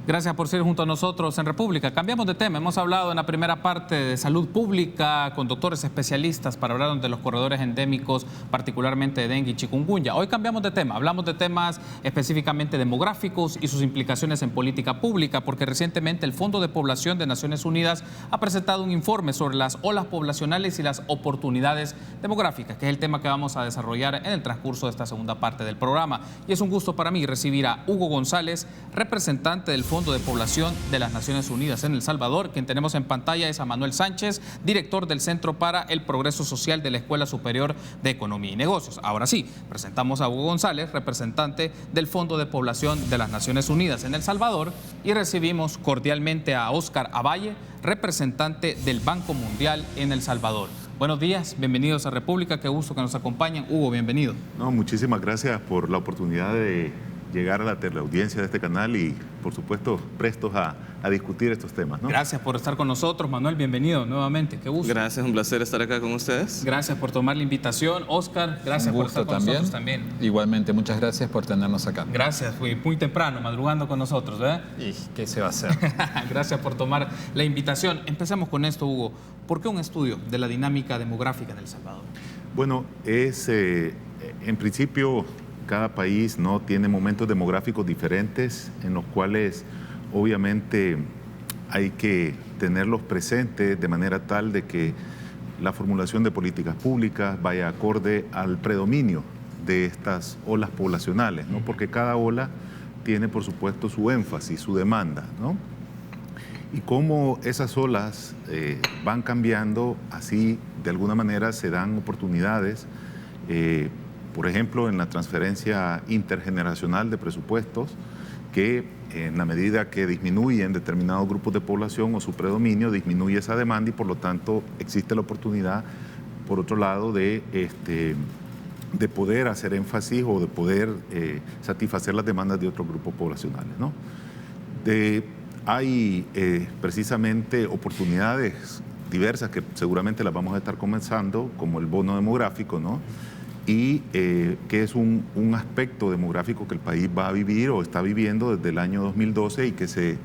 Gracias por ser junto a nosotros en República. Cambiamos de tema. Hemos hablado en la primera parte de salud pública con doctores especialistas para hablar de los corredores endémicos, particularmente de dengue y chikungunya. Hoy cambiamos de tema. Hablamos de temas específicamente demográficos y sus implicaciones en política pública, porque recientemente el Fondo de Población de Naciones Unidas ha presentado un informe sobre las olas poblacionales y las oportunidades demográficas, que es el tema que vamos a desarrollar en el transcurso de esta segunda parte del programa. Y es un gusto para mí recibir a Hugo González, representante del Fondo de Población de las Naciones Unidas en El Salvador. Quien tenemos en pantalla es a Manuel Sánchez, director del Centro para el Progreso Social de la Escuela Superior de Economía y Negocios. Ahora sí, presentamos a Hugo González, representante del Fondo de Población de las Naciones Unidas en El Salvador, y recibimos cordialmente a Óscar Avalle, representante del Banco Mundial en El Salvador. Buenos días, bienvenidos a República, qué gusto que nos acompañen. Hugo, bienvenido. No, muchísimas gracias por la oportunidad de llegar a la teleaudiencia de este canal y, por supuesto, prestos a discutir estos temas, ¿no? Gracias por estar con nosotros. Manuel, bienvenido nuevamente, qué gusto. Gracias, un placer estar acá con ustedes. Gracias por tomar la invitación. Óscar, gracias por estar con nosotros también. Igualmente, muchas gracias por tenernos acá. Gracias, fui muy temprano, madrugando con nosotros, ¿verdad? ¿Y qué se va a hacer? Gracias por tomar la invitación. Empecemos con esto, Hugo. ¿Por qué un estudio de la dinámica demográfica en El Salvador? Bueno, en principio, cada país no tiene momentos demográficos diferentes en los cuales obviamente hay que tenerlos presentes de manera tal de que la formulación de políticas públicas vaya acorde al predominio de estas olas poblacionales, ¿no? Porque cada ola tiene, por supuesto, su énfasis, su demanda, ¿no? Y cómo esas olas van cambiando, así de alguna manera se dan oportunidades, por ejemplo, en la transferencia intergeneracional de presupuestos, que en la medida que disminuyen determinados grupos de población o su predominio, disminuye esa demanda y por lo tanto existe la oportunidad, por otro lado, de poder hacer énfasis o de poder satisfacer las demandas de otros grupos poblacionales, ¿no? Hay precisamente oportunidades diversas que seguramente las vamos a estar comenzando, como el bono demográfico, ¿no? Y que es un aspecto demográfico que el país va a vivir o está viviendo desde el año 2012 y que se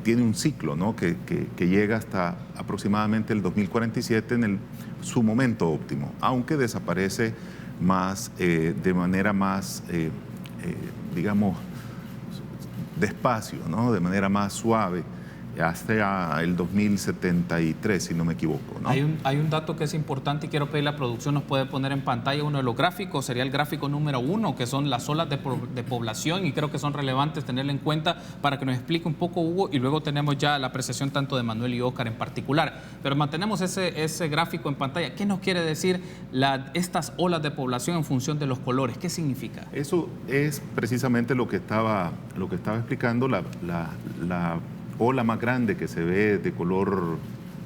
tiene un ciclo, ¿no? que llega hasta aproximadamente el 2047 en su momento óptimo, aunque desaparece más de manera más, digamos, despacio, ¿no? De manera más suave, hasta el 2073, si no me equivoco, ¿no? Hay un dato que es importante y quiero pedir a la producción nos puede poner en pantalla uno de los gráficos, sería el gráfico número 1, que son las olas de población, y creo que son relevantes tenerlo en cuenta para que nos explique un poco Hugo, y luego tenemos ya la apreciación tanto de Manuel y Óscar en particular. Pero mantenemos ese gráfico en pantalla. ¿Qué nos quiere decir estas olas de población en función de los colores? ¿Qué significa? Eso es precisamente lo que estaba explicando, la ola más grande que se ve de color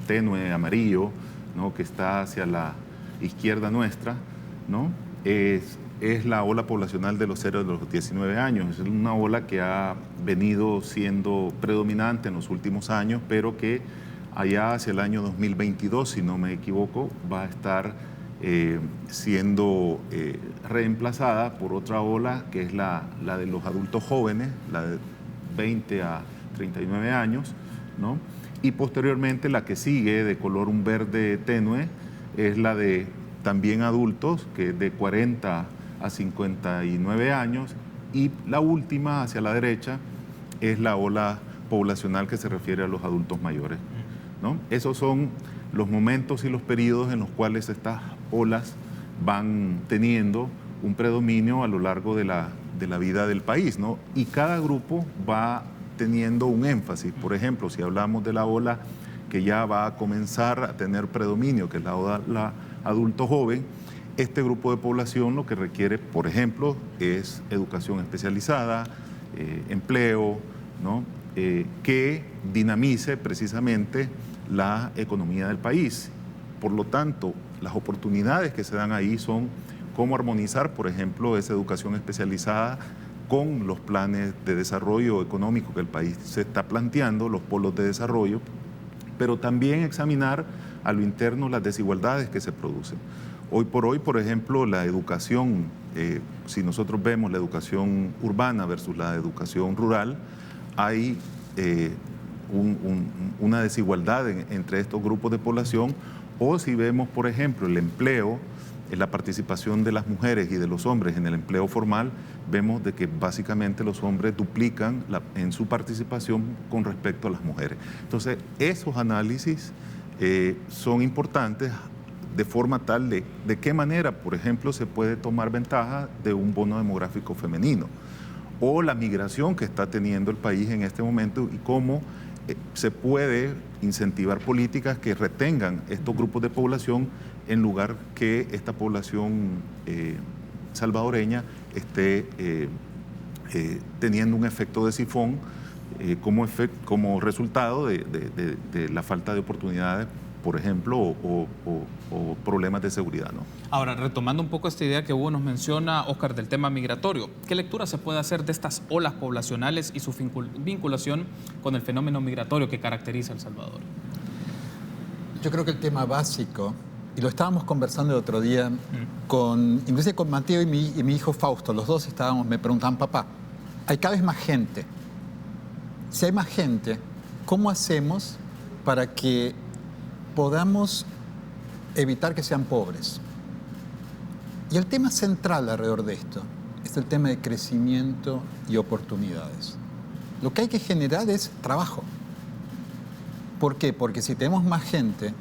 tenue amarillo, ¿no? Que está hacia la izquierda nuestra, ¿no? Es la ola poblacional de los 0 de los 19 años. Es una ola que ha venido siendo predominante en los últimos años, pero que allá hacia el año 2022, si no me equivoco, va a estar siendo reemplazada por otra ola que es la de los adultos jóvenes, la de 20 a 39 años, ¿no? Y posteriormente la que sigue de color un verde tenue es la de también adultos, que es de 40 a 59 años, y la última hacia la derecha es la ola poblacional que se refiere a los adultos mayores, ¿no? Esos son los momentos y los periodos en los cuales estas olas van teniendo un predominio a lo largo de la vida del país, ¿no? Y cada grupo va teniendo un énfasis. Por ejemplo, si hablamos de la ola que ya va a comenzar a tener predominio, que es la ola adulto joven, este grupo de población lo que requiere, por ejemplo, es educación especializada, empleo, ¿no? Que dinamice precisamente la economía del país. Por lo tanto, las oportunidades que se dan ahí son cómo armonizar, por ejemplo, esa educación especializada con los planes de desarrollo económico que el país se está planteando, los polos de desarrollo, pero también examinar a lo interno las desigualdades que se producen. Hoy por hoy, por ejemplo, la educación, si nosotros vemos la educación urbana versus la educación rural, hay una desigualdad entre estos grupos de población. O si vemos, por ejemplo, el empleo, la participación de las mujeres y de los hombres en el empleo formal, vemos de que básicamente los hombres duplican en su participación con respecto a las mujeres. Entonces, esos análisis son importantes de forma tal de qué manera, por ejemplo, se puede tomar ventaja de un bono demográfico femenino o la migración que está teniendo el país en este momento y cómo se puede incentivar políticas que retengan estos grupos de población en lugar que esta población salvadoreña esté teniendo un efecto de sifón como resultado de la falta de oportunidades, por ejemplo, o problemas de seguridad, ¿no? Ahora, retomando un poco esta idea que Hugo nos menciona, Óscar, del tema migratorio, ¿qué lectura se puede hacer de estas olas poblacionales y su vinculación con el fenómeno migratorio que caracteriza a El Salvador? Yo creo que el tema básico, y lo estábamos conversando el otro día, inclusive con Mateo y mi hijo Fausto, los dos me preguntaban, papá, hay cada vez más gente. Si hay más gente, ¿cómo hacemos para que podamos evitar que sean pobres? Y el tema central alrededor de esto es el tema de crecimiento y oportunidades. Lo que hay que generar es trabajo. ¿Por qué? Porque si tenemos más gente,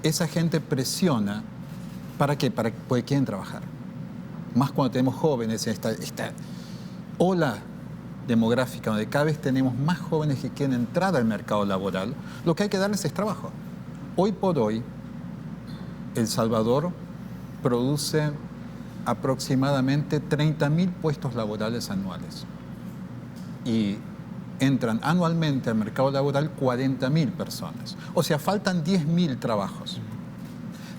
esa gente presiona. ¿Para qué? Para que quieren trabajar. Más cuando tenemos jóvenes, esta ola demográfica donde cada vez tenemos más jóvenes que quieren entrar al mercado laboral, lo que hay que darles es trabajo. Hoy por hoy, El Salvador produce aproximadamente 30.000 puestos laborales anuales y entran anualmente al mercado laboral 40.000 personas. O sea, faltan 10.000 trabajos.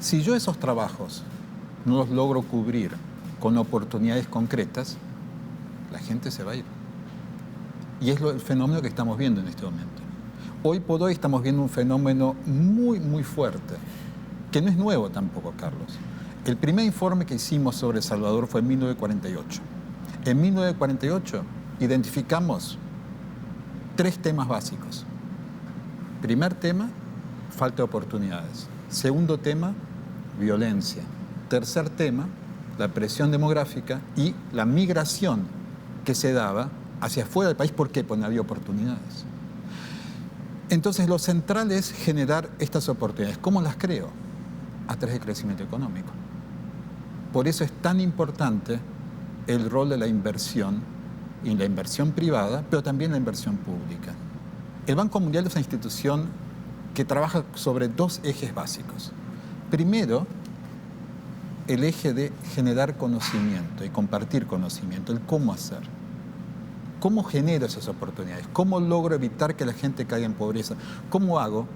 Si yo esos trabajos no los logro cubrir con oportunidades concretas, la gente se va a ir. Y es el fenómeno que estamos viendo en este momento. Hoy por hoy estamos viendo un fenómeno muy, muy fuerte, que no es nuevo tampoco, Carlos. El primer informe que hicimos sobre El Salvador fue en 1948. En 1948 identificamos 3 temas básicos. Primer tema, falta de oportunidades. Segundo tema, violencia. Tercer tema, la presión demográfica y la migración que se daba hacia afuera del país. ¿Por qué? Porque no había oportunidades. Entonces, lo central es generar estas oportunidades. ¿Cómo las creo? A través del crecimiento económico. Por eso es tan importante el rol de la inversión, y la inversión privada, pero también la inversión pública. El Banco Mundial es una institución que trabaja sobre 2 ejes básicos. Primero, el eje de generar conocimiento y compartir conocimiento, el cómo hacer. ¿Cómo genero esas oportunidades? ¿Cómo logro evitar que la gente caiga en pobreza? ¿Cómo hago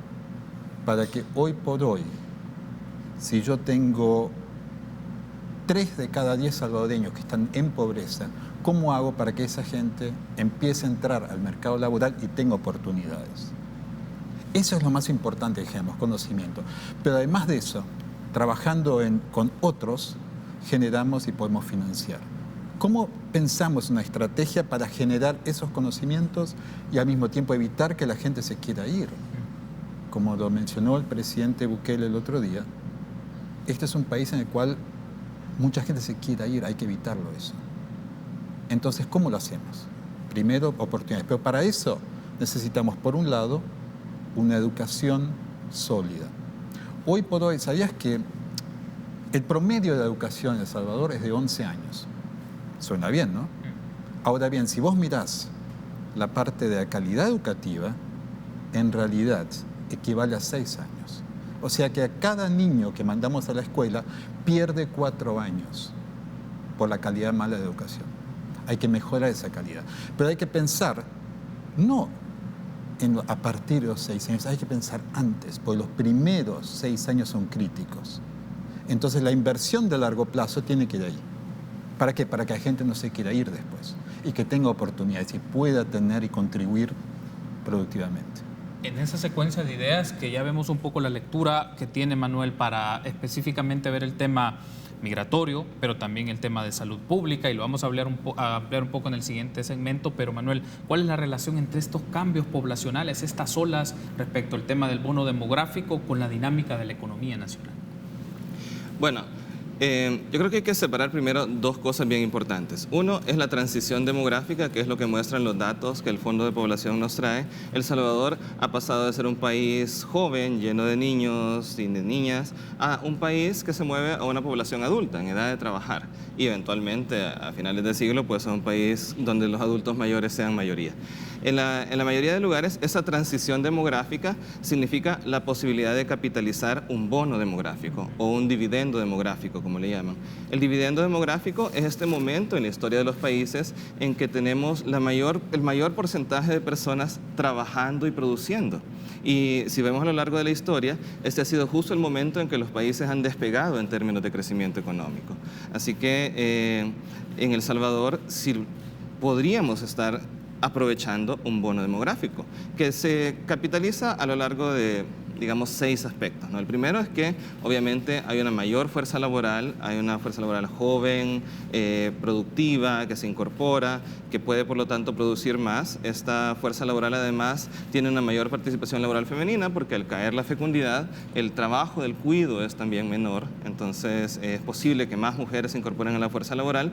para que hoy por hoy, si yo tengo 3 de cada 10 salvadoreños que están en pobreza, ¿cómo hago para que esa gente empiece a entrar al mercado laboral y tenga oportunidades? Eso es lo más importante que generamos, conocimiento. Pero además de eso, trabajando con otros, generamos y podemos financiar. ¿Cómo pensamos una estrategia para generar esos conocimientos y al mismo tiempo evitar que la gente se quiera ir? Como lo mencionó el presidente Bukele el otro día, este es un país en el cual mucha gente se quiera ir, hay que evitarlo eso. Entonces, ¿cómo lo hacemos? Primero, oportunidades. Pero para eso necesitamos, por un lado, una educación sólida. Hoy por hoy, ¿sabías que el promedio de la educación en El Salvador es de 11 años? Suena bien, ¿no? Ahora bien, si vos mirás la parte de la calidad educativa, en realidad equivale a 6 años. O sea que a cada niño que mandamos a la escuela pierde 4 años por la calidad mala de educación. Hay que mejorar esa calidad. Pero hay que pensar, no a partir de los 6 años, hay que pensar antes, porque los primeros 6 años son críticos. Entonces la inversión de largo plazo tiene que ir ahí. ¿Para qué? Para que la gente no se quiera ir después y que tenga oportunidades y pueda tener y contribuir productivamente. En esa secuencia de ideas que ya vemos un poco la lectura que tiene Manuel para específicamente ver el tema migratorio, pero también el tema de salud pública, y lo vamos a ampliar un poco en el siguiente segmento. Pero Manuel, ¿cuál es la relación entre estos cambios poblacionales, estas olas respecto al tema del bono demográfico con la dinámica de la economía nacional? Bueno, yo creo que hay que separar primero dos cosas bien importantes. Uno es la transición demográfica, que es lo que muestran los datos que el Fondo de Población nos trae. El Salvador ha pasado de ser un país joven, lleno de niños y de niñas, a un país que se mueve a una población adulta, en edad de trabajar. Y eventualmente, a finales del siglo, pues a un país donde los adultos mayores sean mayoría. En la mayoría de lugares, esa transición demográfica significa la posibilidad de capitalizar un bono demográfico o un dividendo demográfico, como le llaman. El dividendo demográfico es este momento en la historia de los países en que tenemos el mayor porcentaje de personas trabajando y produciendo. Y si vemos a lo largo de la historia, este ha sido justo el momento en que los países han despegado en términos de crecimiento económico. Así que en El Salvador sí podríamos estar aprovechando un bono demográfico que se capitaliza a lo largo de, digamos, 6 aspectos, ¿no? El primero es que obviamente hay una mayor fuerza laboral, hay una fuerza laboral joven, productiva, que se incorpora, que puede por lo tanto producir más. Esta fuerza laboral además tiene una mayor participación laboral femenina porque al caer la fecundidad, el trabajo del cuidado es también menor, entonces es posible que más mujeres se incorporen a la fuerza laboral,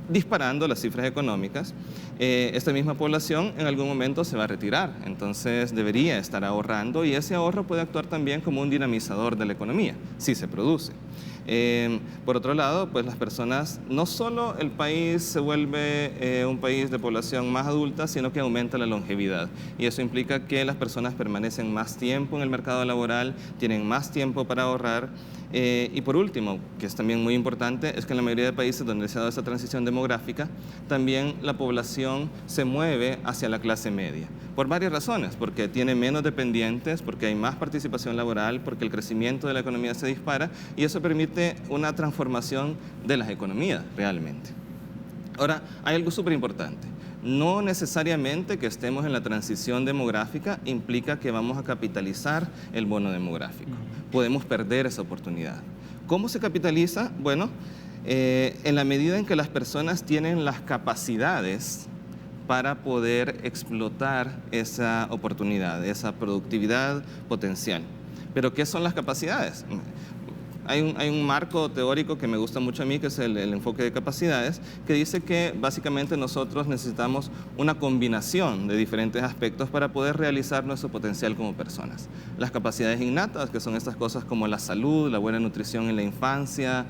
disparando las cifras económicas. Esta misma población en algún momento se va a retirar, entonces debería estar ahorrando, y ese ahorro puede actuar también como un dinamizador de la economía, si se produce. Por otro lado, pues las personas, no solo el país se vuelve un país de población más adulta, sino que aumenta la longevidad. Y eso implica que las personas permanecen más tiempo en el mercado laboral, tienen más tiempo para ahorrar. Y por último, que es también muy importante, es que en la mayoría de países donde se ha dado esa transición demográfica, también la población se mueve hacia la clase media. Por varias razones, porque tiene menos dependientes, porque hay más participación laboral, porque el crecimiento de la economía se dispara, y eso permite una transformación de las economías realmente. Ahora, hay algo súper importante. No necesariamente que estemos en la transición demográfica implica que vamos a capitalizar el bono demográfico. Podemos perder esa oportunidad. ¿Cómo se capitaliza? Bueno, en la medida en que las personas tienen las capacidades para poder explotar esa oportunidad, esa productividad potencial. ¿Pero qué son las capacidades? Hay un marco teórico que me gusta mucho a mí, que es el enfoque de capacidades, que dice que básicamente nosotros necesitamos una combinación de diferentes aspectos para poder realizar nuestro potencial como personas. Las capacidades innatas, que son estas cosas como la salud, la buena nutrición en la infancia,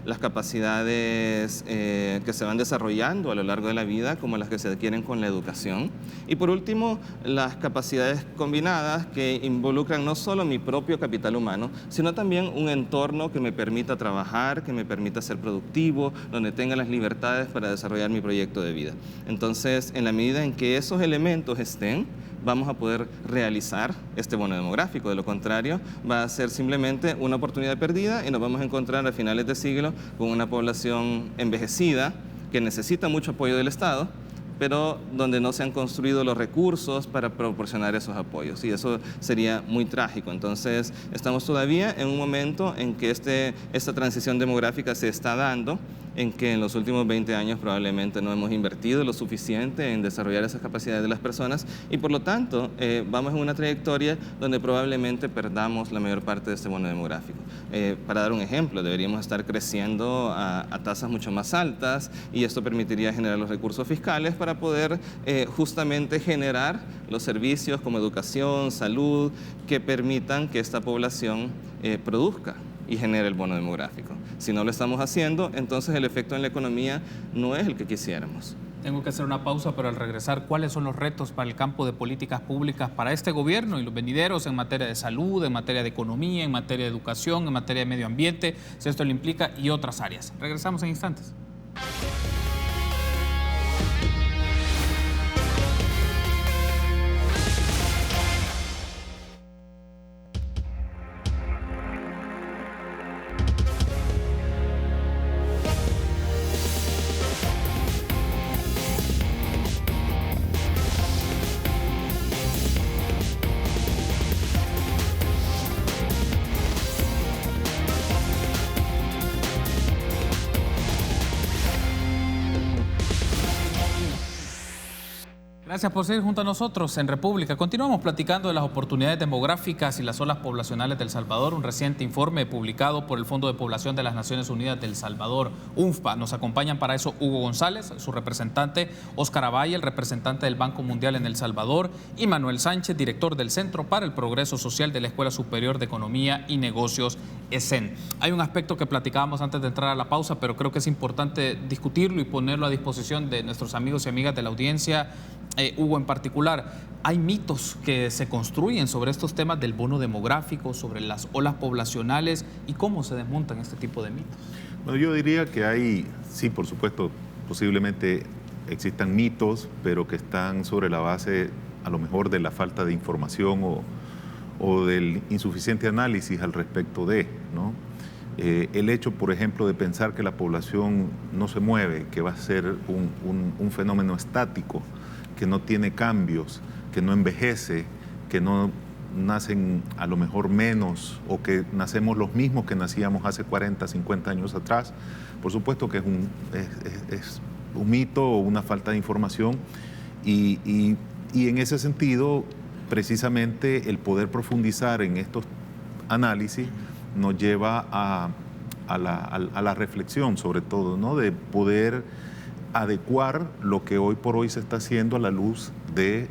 las capacidades que se van desarrollando a lo largo de la vida, como las que se adquieren con la educación. Y por último, las capacidades combinadas, que involucran no solo mi propio capital humano, sino también un entorno que me permita trabajar, que me permita ser productivo, donde tenga las libertades para desarrollar mi proyecto de vida. Entonces, en la medida en que esos elementos estén, vamos a poder realizar este bono demográfico. De lo contrario, va a ser simplemente una oportunidad perdida y nos vamos a encontrar a finales de siglo con una población envejecida que necesita mucho apoyo del Estado, pero donde no se han construido los recursos para proporcionar esos apoyos, y eso sería muy trágico. Entonces, estamos todavía en un momento en que esta transición demográfica se está dando, en que en los últimos 20 años probablemente no hemos invertido lo suficiente en desarrollar esas capacidades de las personas, y por lo tanto vamos en una trayectoria donde probablemente perdamos la mayor parte de este bono demográfico. Para dar un ejemplo, deberíamos estar creciendo a tasas mucho más altas, y esto permitiría generar los recursos fiscales para poder justamente generar los servicios como educación, salud, que permitan que esta población produzca y genere el bono demográfico. Si no lo estamos haciendo, entonces el efecto en la economía no es el que quisiéramos. Tengo que hacer una pausa, pero al regresar, ¿cuáles son los retos para el campo de políticas públicas para este gobierno y los venideros en materia de salud, en materia de economía, en materia de educación, en materia de medio ambiente, si esto lo implica, y otras áreas? Regresamos en instantes. Gracias por seguir junto a nosotros en República. Continuamos platicando de las oportunidades demográficas y las olas poblacionales del Salvador. Un reciente informe publicado por el Fondo de Población de las Naciones Unidas del Salvador, UNFPA. Nos acompañan para eso Hugo González, su representante, Óscar Abay, el representante del Banco Mundial en El Salvador, y Manuel Sánchez, director del Centro para el Progreso Social de la Escuela Superior de Economía y Negocios, ESEN. Hay un aspecto que platicábamos antes de entrar a la pausa, pero creo que es importante discutirlo y ponerlo a disposición de nuestros amigos y amigas de la audiencia. Hugo, en particular, hay mitos que se construyen sobre estos temas del bono demográfico, sobre las olas poblacionales y cómo se desmontan este tipo de mitos. Bueno, yo diría que hay, sí, por supuesto, posiblemente existan mitos, pero que están sobre la base, a lo mejor, de la falta de información o del insuficiente análisis al respecto de, ¿no? El hecho, por ejemplo, de pensar que la población no se mueve, que va a ser un fenómeno estático, que no tiene cambios, que no envejece, que no nacen a lo mejor menos o que nacemos los mismos que nacíamos hace 40, 50 años atrás, por supuesto que es un mito o una falta de información y en ese sentido, precisamente el poder profundizar en estos análisis nos lleva a la reflexión, sobre todo, ¿no? De poder adecuar lo que hoy por hoy se está haciendo a la luz de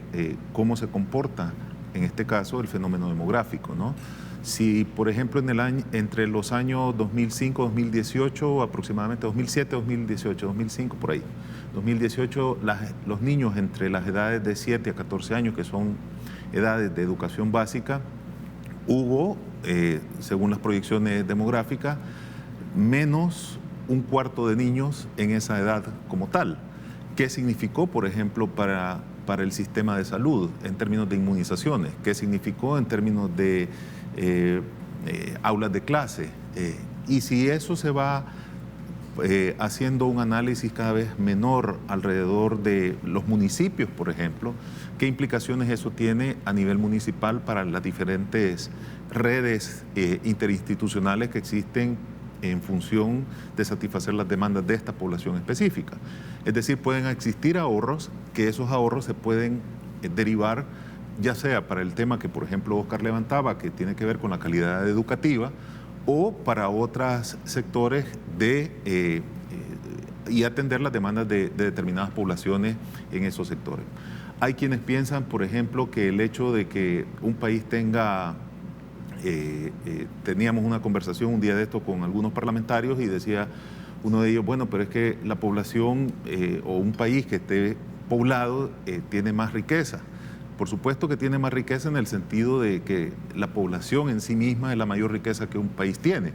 cómo se comporta, en este caso, el fenómeno demográfico, ¿no? Si, por ejemplo, entre los años 2005, 2018, aproximadamente 2007, 2018, 2005, por ahí, 2018, los niños entre las edades de 7 a 14 años, que son edades de educación básica, hubo, según las proyecciones demográficas, menos un cuarto de niños en esa edad como tal. ¿Qué significó, por ejemplo, para el sistema de salud en términos de inmunizaciones? ¿Qué significó en términos de aulas de clase? Y si eso se va haciendo un análisis cada vez menor alrededor de los municipios, por ejemplo, ¿qué implicaciones eso tiene a nivel municipal para las diferentes redes interinstitucionales que existen en función de satisfacer las demandas de esta población específica? Es decir, pueden existir ahorros, que esos ahorros se pueden derivar ya sea para el tema que, por ejemplo, Óscar levantaba, que tiene que ver con la calidad educativa, o para otros sectores y atender las demandas de determinadas poblaciones en esos sectores. Hay quienes piensan, por ejemplo, que el hecho de que un país tenga... teníamos una conversación un día de esto con algunos parlamentarios y decía uno de ellos, bueno, pero es que la población o un país que esté poblado tiene más riqueza. Por supuesto que tiene más riqueza en el sentido de que la población en sí misma es la mayor riqueza que un país tiene.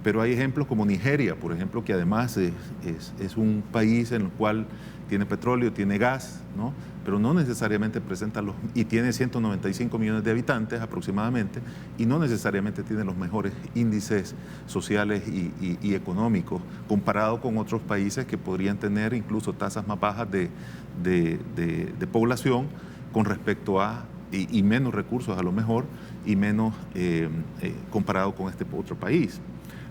Pero hay ejemplos como Nigeria, por ejemplo, que además es un país en el cual tiene petróleo, tiene gas, ¿no? Pero no necesariamente presenta y tiene 195 millones de habitantes aproximadamente, y no necesariamente tiene los mejores índices sociales y económicos, comparado con otros países que podrían tener incluso tasas más bajas de población con respecto a, y menos recursos a lo mejor, y menos comparado con este otro país.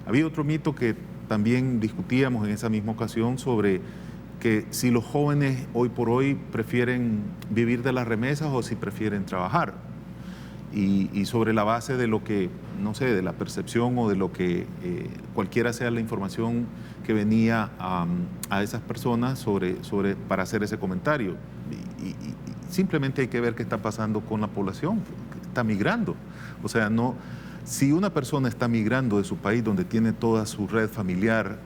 Había otro mito que también discutíamos en esa misma ocasión sobre que si los jóvenes hoy por hoy prefieren vivir de las remesas o si prefieren trabajar. Y sobre la base de lo que, no sé, de la percepción o de lo que cualquiera sea la información que venía a esas personas para hacer ese comentario. Y simplemente hay que ver qué está pasando con la población, está migrando. O sea, si una persona está migrando de su país donde tiene toda su red familiar,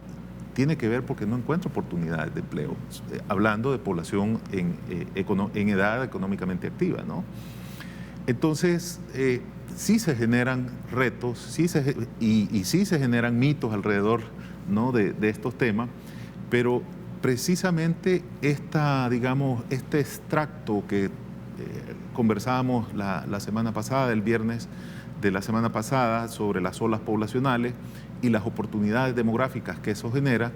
tiene que ver porque no encuentra oportunidades de empleo, hablando de población en edad económicamente activa, ¿no? Entonces, sí se generan retos, y sí se generan mitos alrededor, ¿no? de estos temas, pero precisamente este extracto que conversábamos la semana pasada, el viernes de la semana pasada, sobre las olas poblacionales y las oportunidades demográficas que eso genera,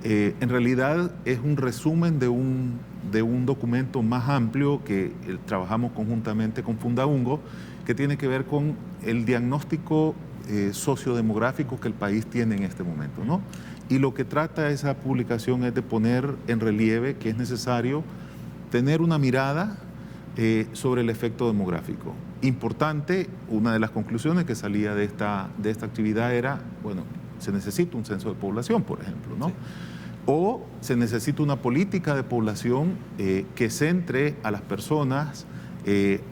en realidad es un resumen de un documento más amplio que trabajamos conjuntamente con Fundaungo, que tiene que ver con el diagnóstico sociodemográfico que el país tiene en este momento, ¿no? Y lo que trata esa publicación es de poner en relieve que es necesario tener una mirada sobre el efecto demográfico. Importante, una de las conclusiones que salía de esta actividad era, bueno, se necesita un censo de población, por ejemplo, ¿no? Sí. O se necesita una política de población que centre a las personas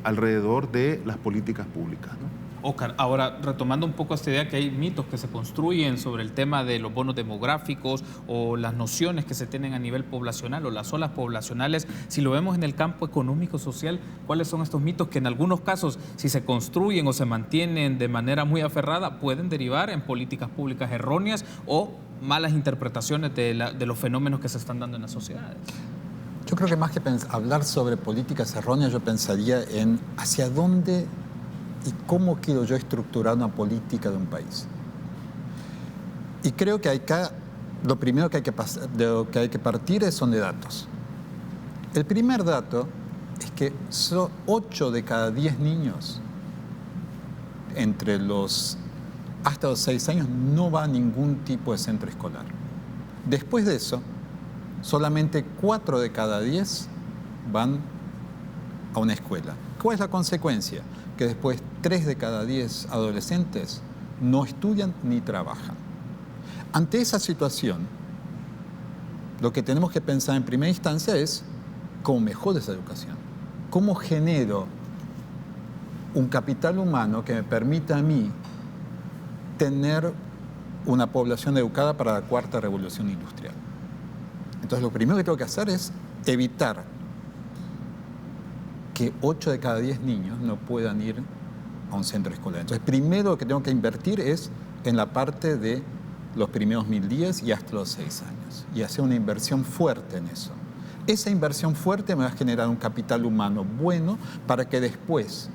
alrededor de las políticas públicas, ¿no? Óscar, ahora retomando un poco esta idea que hay mitos que se construyen sobre el tema de los bonos demográficos o las nociones que se tienen a nivel poblacional o las olas poblacionales, si lo vemos en el campo económico-social, ¿cuáles son estos mitos que en algunos casos, si se construyen o se mantienen de manera muy aferrada, pueden derivar en políticas públicas erróneas o malas interpretaciones de los fenómenos que se están dando en las sociedades? Yo creo que más que hablar sobre políticas erróneas, yo pensaría en hacia dónde y cómo quiero yo estructurar una política de un país. Y creo que acá lo primero que hay que partir son de datos. El primer dato es que 8 de cada 10 niños hasta los 6 años no va a ningún tipo de centro escolar. Después de eso, solamente 4 de cada 10 van a una escuela. ¿Cuál es la consecuencia? Que después 3 de cada 10 adolescentes no estudian ni trabajan. Ante esa situación, lo que tenemos que pensar en primera instancia es cómo mejoro esa educación. ¿Cómo genero un capital humano que me permita a mí tener una población educada para la cuarta revolución industrial? Entonces, lo primero que tengo que hacer es evitar que 8 de cada 10 niños no puedan ir a un centro escolar. Entonces, primero lo que tengo que invertir es en la parte de los primeros 1000 días y hasta los 6 años. Y hacer una inversión fuerte en eso. Esa inversión fuerte me va a generar un capital humano bueno para que después,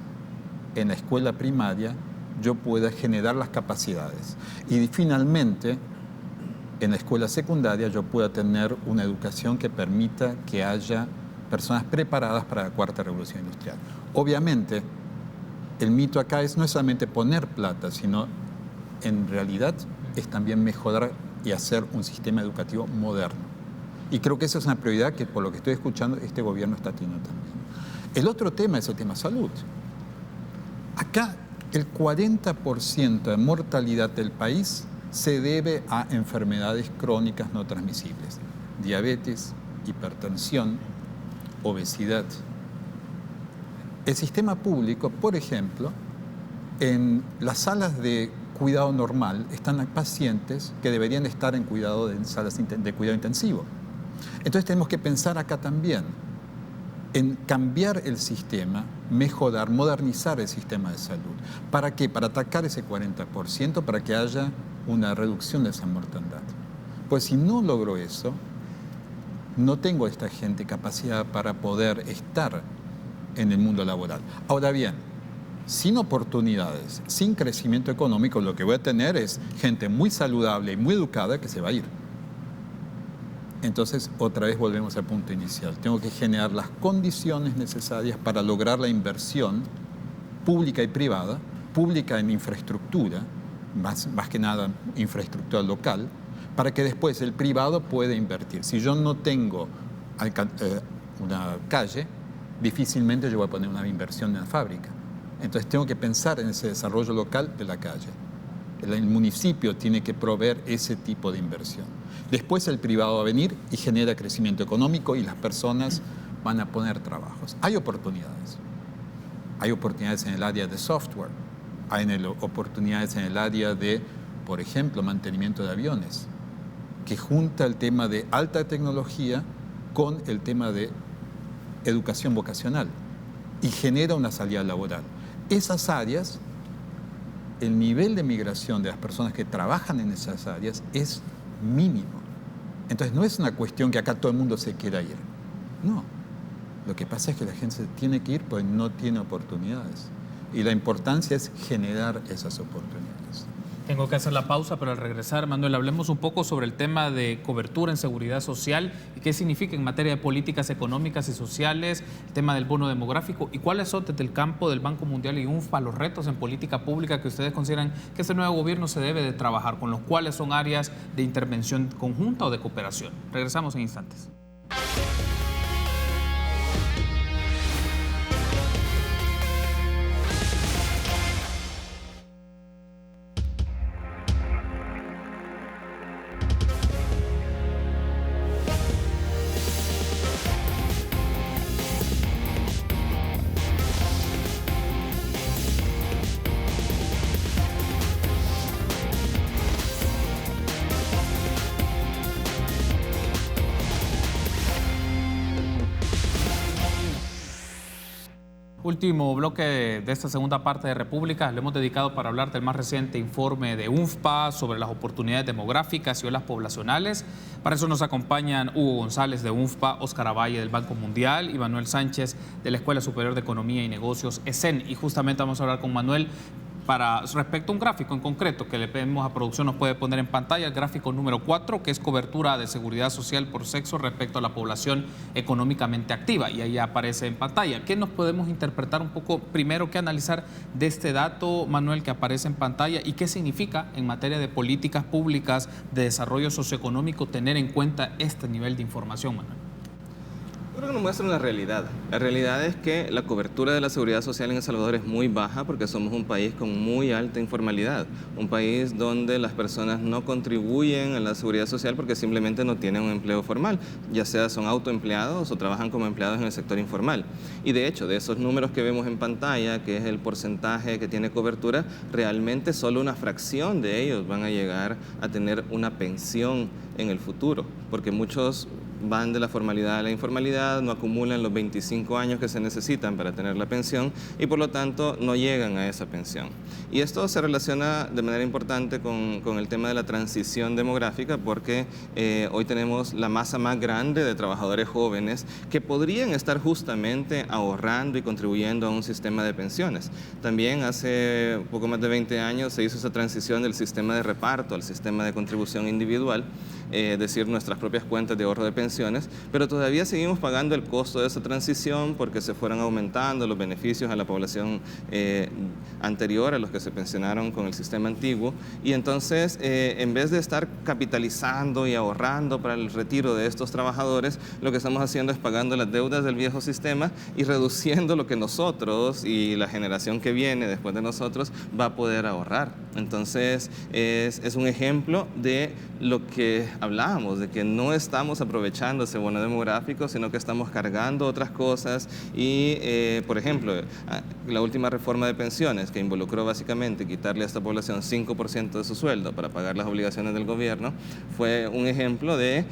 en la escuela primaria, yo pueda generar las capacidades. Y finalmente, en la escuela secundaria, yo pueda tener una educación que permita que haya personas preparadas para la cuarta revolución industrial. Obviamente, el mito acá no es solamente poner plata, sino en realidad es también mejorar y hacer un sistema educativo moderno. Y creo que esa es una prioridad que, por lo que estoy escuchando, este gobierno está teniendo también. El otro tema es el tema salud. Acá el 40% de mortalidad del país se debe a enfermedades crónicas no transmisibles. Diabetes, hipertensión, obesidad. El sistema público, por ejemplo, en las salas de cuidado normal están pacientes que deberían estar en salas de cuidado intensivo. Entonces tenemos que pensar acá también en cambiar el sistema, mejorar, modernizar el sistema de salud. ¿Para qué? Para atacar ese 40%, para que haya una reducción de esa mortandad. Pues si no logro eso, no tengo a esta gente capacidad para poder estar en el mundo laboral. Ahora bien, sin oportunidades, sin crecimiento económico, lo que voy a tener es gente muy saludable y muy educada que se va a ir. Entonces, otra vez volvemos al punto inicial. Tengo que generar las condiciones necesarias para lograr la inversión pública y privada, pública en infraestructura, más que nada infraestructura local, para que después el privado pueda invertir. Si yo no tengo una calle, difícilmente yo voy a poner una inversión en la fábrica. Entonces tengo que pensar en ese desarrollo local de la calle. El municipio tiene que proveer ese tipo de inversión. Después el privado va a venir y genera crecimiento económico y las personas van a poner trabajos. Hay oportunidades. Hay oportunidades en el área de software. Hay oportunidades en el área de, por ejemplo, mantenimiento de aviones, que junta el tema de alta tecnología con el tema de educación vocacional y genera una salida laboral. Esas áreas, el nivel de migración de las personas que trabajan en esas áreas es mínimo. Entonces no es una cuestión que acá todo el mundo se quiera ir. No. Lo que pasa es que la gente se tiene que ir porque no tiene oportunidades. Y la importancia es generar esas oportunidades. Tengo que hacer la pausa, pero al regresar, Manuel, hablemos un poco sobre el tema de cobertura en seguridad social y qué significa en materia de políticas económicas y sociales, el tema del bono demográfico y cuáles son desde el campo del Banco Mundial y UNFPA los retos en política pública que ustedes consideran que este nuevo gobierno se debe de trabajar, con los cuales son áreas de intervención conjunta o de cooperación. Regresamos en instantes. último bloque de esta segunda parte de República lo hemos dedicado para hablar del más reciente informe de UNFPA sobre las oportunidades demográficas y olas poblacionales. Para eso nos acompañan Hugo González de UNFPA, Óscar Avalle del Banco Mundial y Manuel Sánchez de la Escuela Superior de Economía y Negocios, ESEN. Y justamente vamos a hablar con Manuel respecto a un gráfico en concreto que le pedimos a producción, nos puede poner en pantalla el gráfico número 4, que es cobertura de seguridad social por sexo respecto a la población económicamente activa, y ahí aparece en pantalla. ¿Qué nos podemos interpretar un poco, primero que analizar de este dato, Manuel, que aparece en pantalla, y qué significa en materia de políticas públicas de desarrollo socioeconómico tener en cuenta este nivel de información, Manuel? Creo que nos muestra una realidad. La realidad es que la cobertura de la seguridad social en El Salvador es muy baja porque somos un país con muy alta informalidad, un país donde las personas no contribuyen a la seguridad social porque simplemente no tienen un empleo formal, ya sea son autoempleados o trabajan como empleados en el sector informal. Y de hecho, de esos números que vemos en pantalla, que es el porcentaje que tiene cobertura, realmente solo una fracción de ellos van a llegar a tener una pensión en el futuro, porque muchos van de la formalidad a la informalidad, no acumulan los 25 años que se necesitan para tener la pensión y por lo tanto no llegan a esa pensión. Y esto se relaciona de manera importante con el tema de la transición demográfica porque hoy tenemos la masa más grande de trabajadores jóvenes que podrían estar justamente ahorrando y contribuyendo a un sistema de pensiones. También hace poco más de 20 años se hizo esa transición del sistema de reparto al sistema de contribución individual, es decir, nuestras propias cuentas de ahorro de pensiones, pero todavía seguimos pagando el costo de esa transición porque se fueron aumentando los beneficios a la población anterior, a los que se pensionaron con el sistema antiguo, y entonces en vez de estar capitalizando y ahorrando para el retiro de estos trabajadores, lo que estamos haciendo es pagando las deudas del viejo sistema y reduciendo lo que nosotros y la generación que viene después de nosotros va a poder ahorrar. Entonces es un ejemplo de lo que hablábamos, de que no estamos aprovechando ese bono demográfico, sino que estamos cargando otras cosas y, por ejemplo, la última reforma de pensiones que involucró básicamente quitarle a esta población 5% de su sueldo para pagar las obligaciones del gobierno, fue un ejemplo de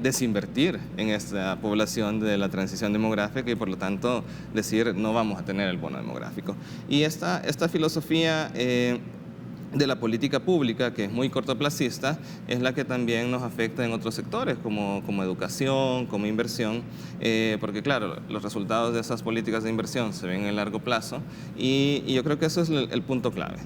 desinvertir en esta población de la transición demográfica y por lo tanto decir no vamos a tener el bono demográfico. Y esta filosofía de la política pública, que es muy cortoplacista, es la que también nos afecta en otros sectores, como educación, como inversión, porque claro, los resultados de esas políticas de inversión se ven en el largo plazo y yo creo que eso es el punto clave.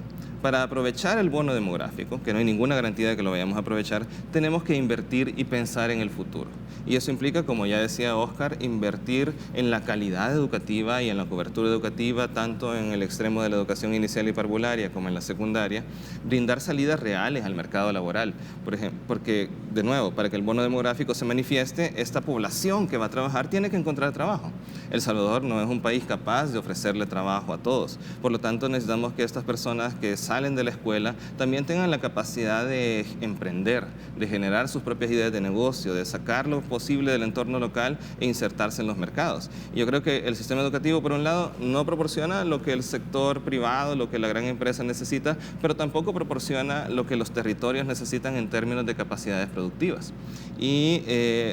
Para aprovechar el bono demográfico, que no hay ninguna garantía de que lo vayamos a aprovechar, tenemos que invertir y pensar en el futuro. Y eso implica, como ya decía Óscar, invertir en la calidad educativa y en la cobertura educativa, tanto en el extremo de la educación inicial y parvularia como en la secundaria, brindar salidas reales al mercado laboral. Por ejemplo, porque, de nuevo, para que el bono demográfico se manifieste, esta población que va a trabajar tiene que encontrar trabajo. El Salvador no es un país capaz de ofrecerle trabajo a todos. Por lo tanto, necesitamos que estas personas que salen de la escuela también tengan la capacidad de emprender, de generar sus propias ideas de negocio, de sacar lo posible del entorno local e insertarse en los mercados. Y yo creo que el sistema educativo, por un lado, no proporciona lo que el sector privado, lo que la gran empresa necesita, pero tampoco proporciona lo que los territorios necesitan en términos de capacidades productivas. Y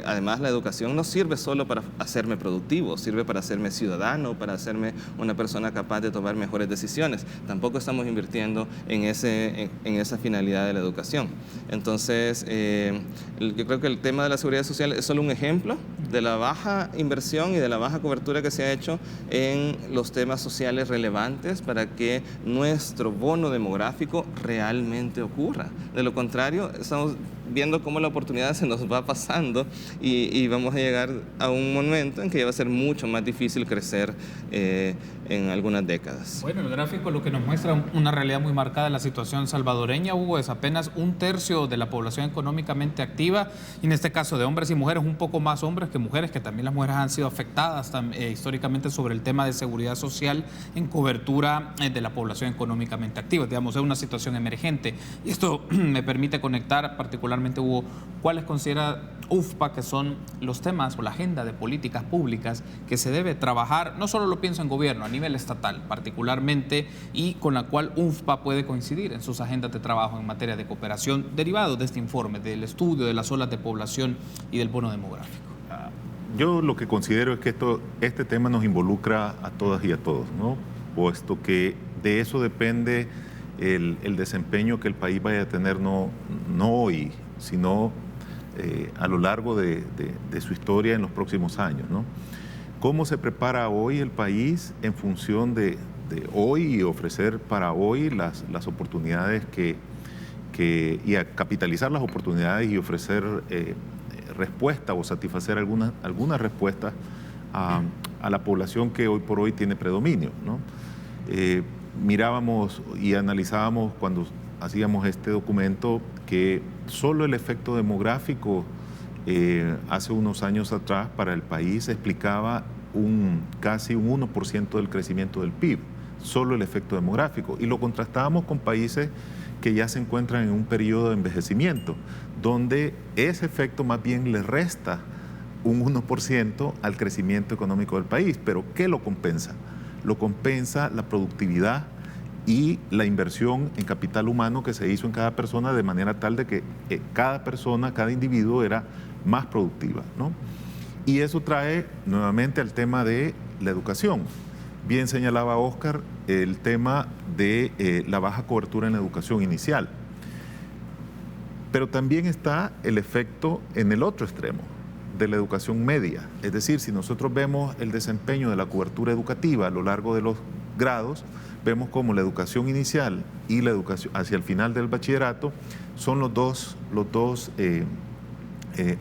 además la educación no sirve solo para hacerme productivo, sirve para hacerme ciudadano, para hacerme una persona capaz de tomar mejores decisiones. Tampoco estamos invirtiendo en esa finalidad de la educación. Entonces, yo creo que el tema de la seguridad social es solo un ejemplo de la baja inversión y de la baja cobertura que se ha hecho en los temas sociales relevantes para que nuestro bono demográfico realmente ocurra. De lo contrario, estamos viendo cómo la oportunidad se nos va pasando y vamos a llegar a un momento en que ya va a ser mucho más difícil crecer en algunas décadas. Bueno, el gráfico lo que nos muestra una realidad muy marcada de la situación salvadoreña, Hugo, es apenas 1/3 de la población económicamente activa, y en este caso de hombres y mujeres, un poco más hombres que mujeres, que también las mujeres han sido afectadas históricamente sobre el tema de seguridad social en cobertura de la población económicamente activa. Digamos, es una situación emergente. Y esto me permite conectar particularmente, Hugo, ¿cuáles considera UNFPA que son los temas o la agenda de políticas públicas que se debe trabajar? No solo lo pienso en gobierno, a nivel estatal particularmente, y con la cual UNFPA puede coincidir en sus agendas de trabajo en materia de cooperación, derivado de este informe, del estudio de las olas de población y del bono demográfico. Yo lo que considero es que este tema nos involucra a todas y a todos, ¿no? Puesto que de eso depende el desempeño que el país vaya a tener, no hoy, sino a lo largo de su historia en los próximos años, ¿no? ¿Cómo se prepara hoy el país en función de hoy y ofrecer para hoy las oportunidades y a capitalizar las oportunidades y ofrecer respuesta o satisfacer algunas respuestas a la población que hoy por hoy tiene predominio, ¿no? Mirábamos y analizábamos cuando hacíamos este documento que solo el efecto demográfico hace unos años atrás para el país explicaba casi un 1% del crecimiento del PIB, solo el efecto demográfico, y lo contrastábamos con países que ya se encuentran en un periodo de envejecimiento, donde ese efecto más bien le resta un 1% al crecimiento económico del país. Pero ¿qué lo compensa? Lo compensa la productividad y la inversión en capital humano que se hizo en cada persona, de manera tal de que cada persona, cada individuo era más productiva, ¿no? Y eso trae nuevamente al tema de la educación. Bien señalaba Óscar el tema de la baja cobertura en la educación inicial. Pero también está el efecto en el otro extremo, de la educación media. Es decir, si nosotros vemos el desempeño de la cobertura educativa a lo largo de los grados, vemos como la educación inicial y la educación hacia el final del bachillerato son los dos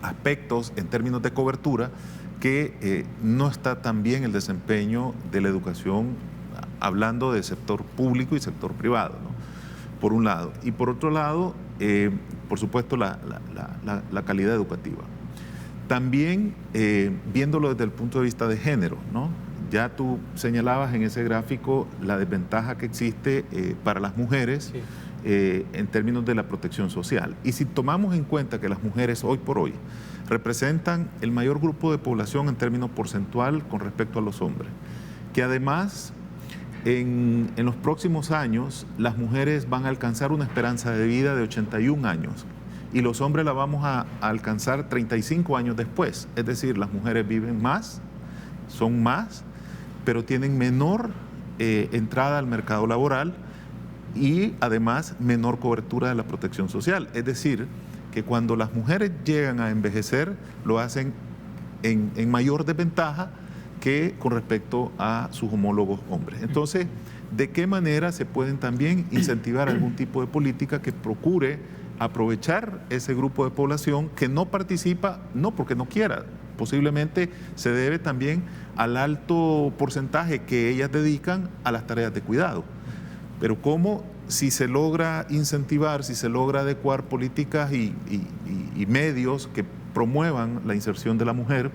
aspectos en términos de cobertura que no está tan bien el desempeño de la educación, hablando de sector público y sector privado, ¿no? Por un lado. Y por otro lado, por supuesto, la calidad educativa. También viéndolo desde el punto de vista de género, ¿no? Ya tú señalabas en ese gráfico la desventaja que existe para las mujeres, sí, en términos de la protección social. Y si tomamos en cuenta que las mujeres hoy por hoy representan el mayor grupo de población en términos porcentual con respecto a los hombres, que además en los próximos años las mujeres van a alcanzar una esperanza de vida de 81 años y los hombres la vamos a alcanzar 35 años después. Es decir, las mujeres viven más, son más, pero tienen menor entrada al mercado laboral y además menor cobertura de la protección social. Es decir, que cuando las mujeres llegan a envejecer, lo hacen en mayor desventaja que con respecto a sus homólogos hombres. Entonces, ¿de qué manera se pueden también incentivar algún tipo de política que procure aprovechar ese grupo de población que no participa, no porque no quiera, posiblemente se debe también al alto porcentaje que ellas dedican a las tareas de cuidado? Pero cómo, si se logra incentivar, si se logra adecuar políticas y medios que promuevan la inserción de la mujer,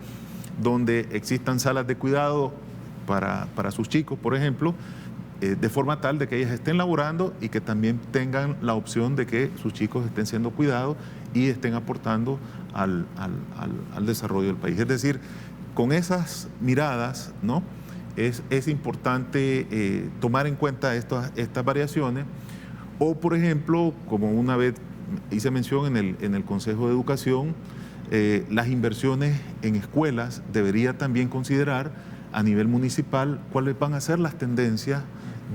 donde existan salas de cuidado para sus chicos, por ejemplo, de forma tal de que ellas estén laborando y que también tengan la opción de que sus chicos estén siendo cuidados y estén aportando al desarrollo del país. Es decir, con esas miradas, ¿no?, es importante tomar en cuenta estas variaciones. O, por ejemplo, como una vez hice mención en el Consejo de Educación, las inversiones en escuelas debería también considerar a nivel municipal cuáles van a ser las tendencias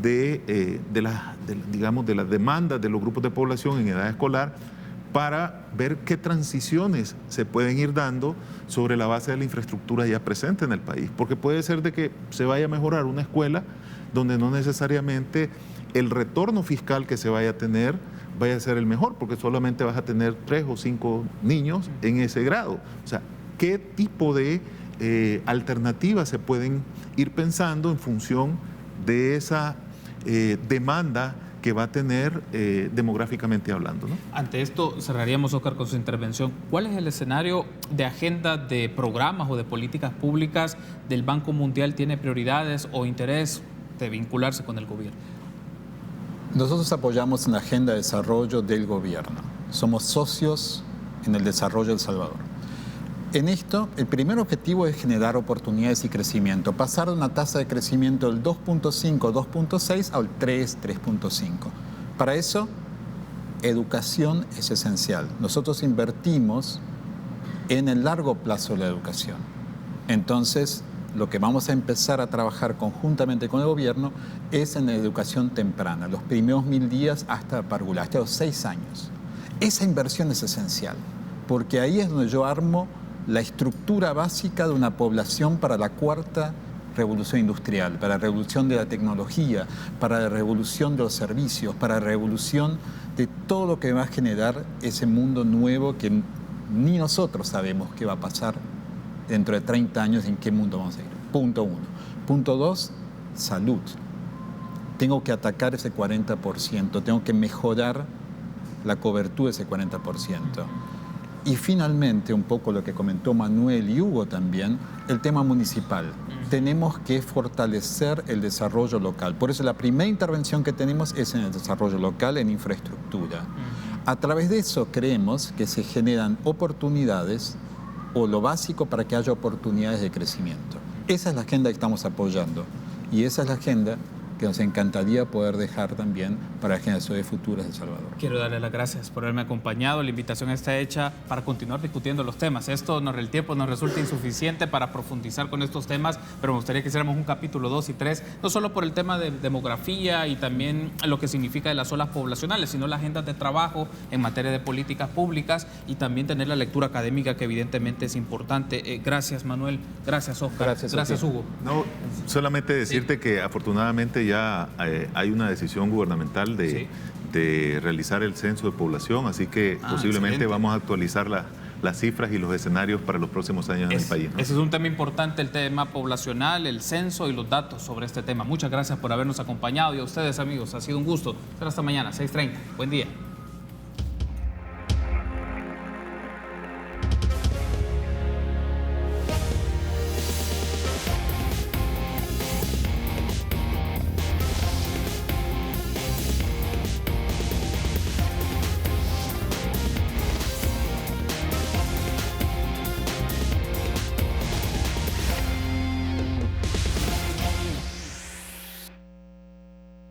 de las demandas de los grupos de población en edad escolar, para ver qué transiciones se pueden ir dando sobre la base de la infraestructura ya presente en el país. Porque puede ser de que se vaya a mejorar una escuela donde no necesariamente el retorno fiscal que se vaya a tener vaya a ser el mejor, porque solamente vas a tener 3 o 5 niños en ese grado. O sea, ¿qué tipo de alternativas se pueden ir pensando en función de esa demanda que va a tener demográficamente hablando, ¿no? Ante esto, cerraríamos, Óscar, con su intervención. ¿Cuál es el escenario de agenda de programas o de políticas públicas del Banco Mundial? ¿Tiene prioridades o interés de vincularse con el gobierno? Nosotros apoyamos una agenda de desarrollo del gobierno. Somos socios en el desarrollo de El Salvador. En esto, el primer objetivo es generar oportunidades y crecimiento, pasar de una tasa de crecimiento del 2.5, 2.6 al 3, 3.5. Para eso, educación es esencial. Nosotros invertimos en el largo plazo de la educación. Entonces, lo que vamos a empezar a trabajar conjuntamente con el gobierno es en la educación temprana, los primeros 1000 días hasta parvularia, hasta los 6 años. Esa inversión es esencial, porque ahí es donde yo armo la estructura básica de una población para la cuarta revolución industrial, para la revolución de la tecnología, para la revolución de los servicios, para la revolución de todo lo que va a generar ese mundo nuevo que ni nosotros sabemos qué va a pasar dentro de 30 años, en qué mundo vamos a ir. Punto 1. Punto 2, salud. Tengo que atacar ese 40%, tengo que mejorar la cobertura de ese 40%. Y finalmente, un poco lo que comentó Manuel y Hugo también, el tema municipal. Tenemos que fortalecer el desarrollo local. Por eso la primera intervención que tenemos es en el desarrollo local, en infraestructura. A través de eso creemos que se generan oportunidades o lo básico para que haya oportunidades de crecimiento. Esa es la agenda que estamos apoyando y esa es la agenda que nos encantaría poder dejar también para las generaciones futuras de El Salvador. Quiero darle las gracias por haberme acompañado. La invitación está hecha para continuar discutiendo los temas. El tiempo nos resulta insuficiente para profundizar con estos temas, pero me gustaría que hiciéramos un capítulo 2 y 3, no solo por el tema de demografía y también lo que significa de las olas poblacionales, sino la agenda de trabajo en materia de políticas públicas y también tener la lectura académica que evidentemente es importante. Gracias, Manuel. Gracias, Oscar. Gracias Hugo. No, solamente decirte que afortunadamente ya hay una decisión gubernamental de realizar el censo de población, así que posiblemente excelente. vamos a actualizar las cifras y los escenarios para los próximos años en el país, ¿no? Ese es un tema importante, el tema poblacional, el censo y los datos sobre este tema. Muchas gracias por habernos acompañado y a ustedes, amigos, ha sido un gusto. Será hasta mañana, 6:30. Buen día.